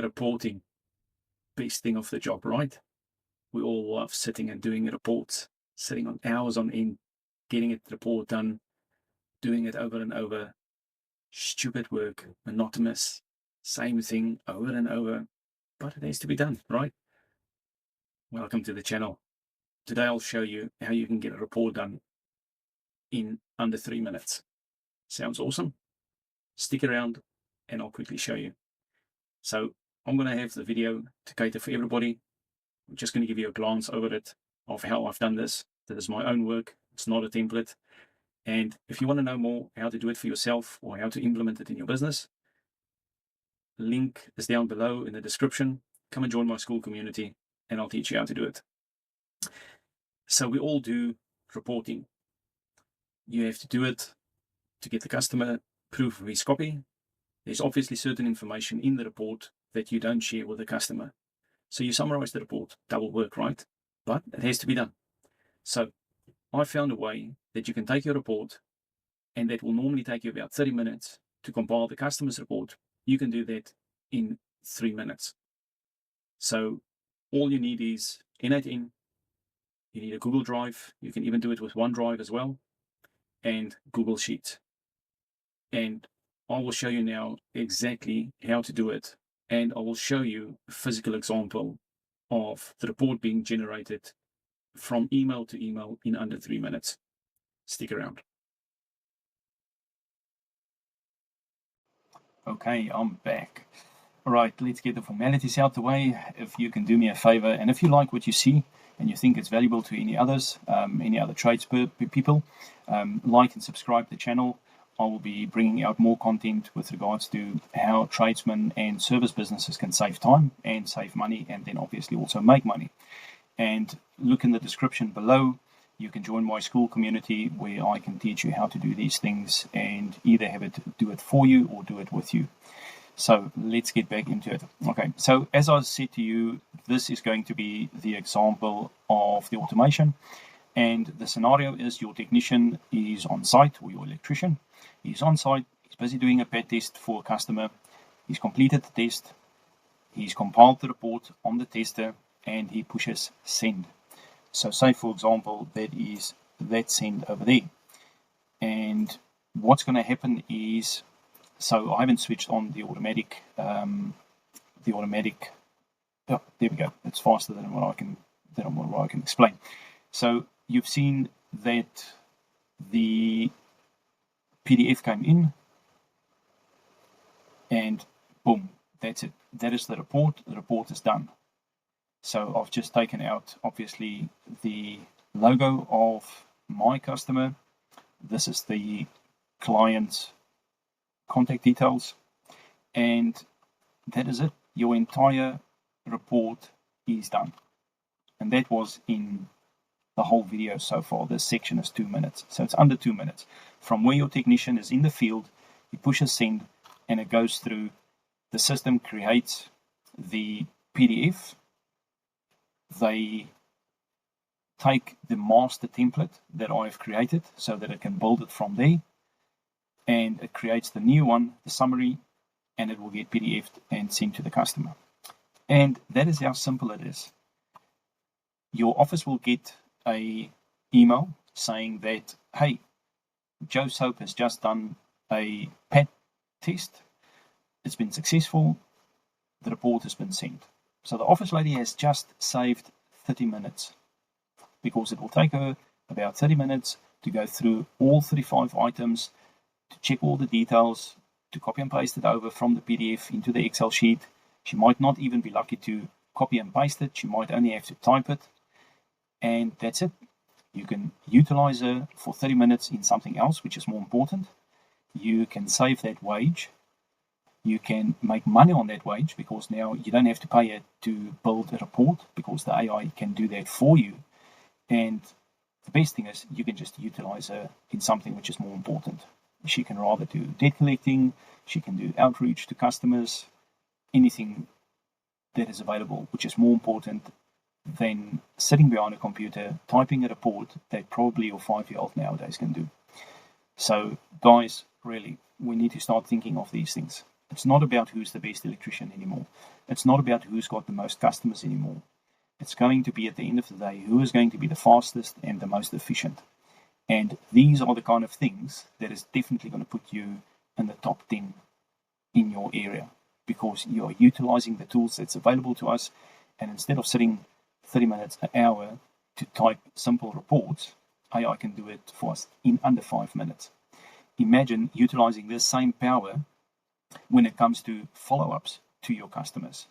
reporting, best thing of the job, right? We all love sitting and doing reports, sitting on hours on end, getting a report done, doing it over and over. Stupid work, monotonous, same thing over and over, but it has to be done, right? Welcome to the channel. Today I'll show you how you can get a report done in under 3 minutes. Sounds awesome? Stick around and I'll quickly show you. So I'm going to have the video to cater for everybody. I'm just going to give you a glance over it of how I've done this. That is my own work. It's not a template. And if you want to know more how to do it for yourself or how to implement it in your business, link is down below in the description. Come and join my Skool community and I'll teach you how to do it. So we all do reporting. You have to do it to get the customer proof of his copy. There's obviously certain information in the report that you don't share with the customer. So you summarize the report, double work, right? But it has to be done. So I found a way that you can take your report, and that will normally take you about 30 minutes to compile the customer's report. You can do that in 3 minutes. So all you need is n8n, you need a Google Drive, you can even do it with OneDrive as well, and Google Sheets. And I will show you now exactly how to do it, and I will show you a physical example of the report being generated from email to email in under 3 minutes. Stick around. Okay, I'm back. All right, let's get the formalities out the way. If you can do me a favor, and if you like what you see and you think it's valuable to any others, any other trades people, like and subscribe the channel. I will be bringing out more content with regards to how tradesmen and service businesses can save time and save money, and then obviously also make money. And look in the description below. You can join my Skool community where I can teach you how to do these things and either have it do it for you or do it with you. So let's get back into it. Okay, so as I said to you, this is going to be the example of the automation. And the scenario is your technician is on site, or your electrician. He's on site, he's busy doing a pad test for a customer. He's completed the test, he's compiled the report on the tester, and he pushes send. So say, for example, that is that send over there. And what's going to happen is, so I haven't switched on the automatic, oh, there we go. It's faster than what I can explain. So you've seen that the PDF came in, and boom, that's it. That is the report. The report is done. So I've just taken out, obviously, the logo of my customer. This is the client's contact details, and that is it. Your entire report is done. And that was in the whole video so far. This section is 2 minutes, so it's under 2 minutes. From where your technician is in the field, he pushes send, and it goes through. The system creates the PDF. They take the master template that I've created so that it can build it from there, and it creates the new one, the summary, and it will get PDF'd and sent to the customer. And that is how simple it is. Your office will get a email saying that, hey, Joe Soap has just done a pad test. It's been successful. The report has been sent. So the office lady has just saved 30 minutes, because it will take her about 30 minutes to go through all 35 items, to check all the details, to copy and paste it over from the PDF into the Excel sheet. She might not even be lucky to copy and paste it. She might only have to type it. And that's it. You can utilize her for 30 minutes in something else, which is more important. You can save that wage. You can make money on that wage, because now you don't have to pay her to build a report, because the AI can do that for you. And the best thing is you can just utilize her in something which is more important. She can rather do debt collecting, she can do outreach to customers, anything that is available, which is more important than sitting behind a computer typing a report that probably your 5-year-old nowadays can do. So guys, really, we need to start thinking of these things. It's not about who's the best electrician anymore. It's not about who's got the most customers anymore. It's going to be, at the end of the day, who is going to be the fastest and the most efficient. And these are the kind of things that is definitely going to put you in the top 10 in your area, because you are utilizing the tools that's available to us. And instead of sitting 30 minutes, an hour to type simple reports, AI can do it for us in under 5 minutes. Imagine utilizing this same power when it comes to follow-ups to your customers.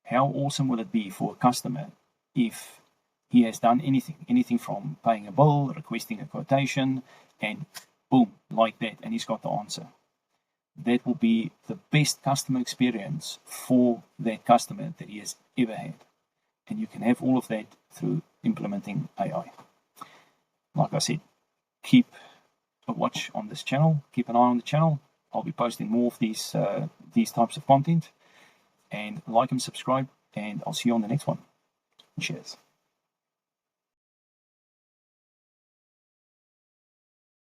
How awesome will it be for a customer if he has done anything from paying a bill, requesting a quotation, and boom, like that, and he's got the answer. That will be the best customer experience for that customer that he has ever had. And you can have all of that through implementing AI. Like I said, keep a watch on this channel, keep an eye on the channel. I'll be posting more of these types of content. And like and subscribe, and I'll see you on the next one. Cheers.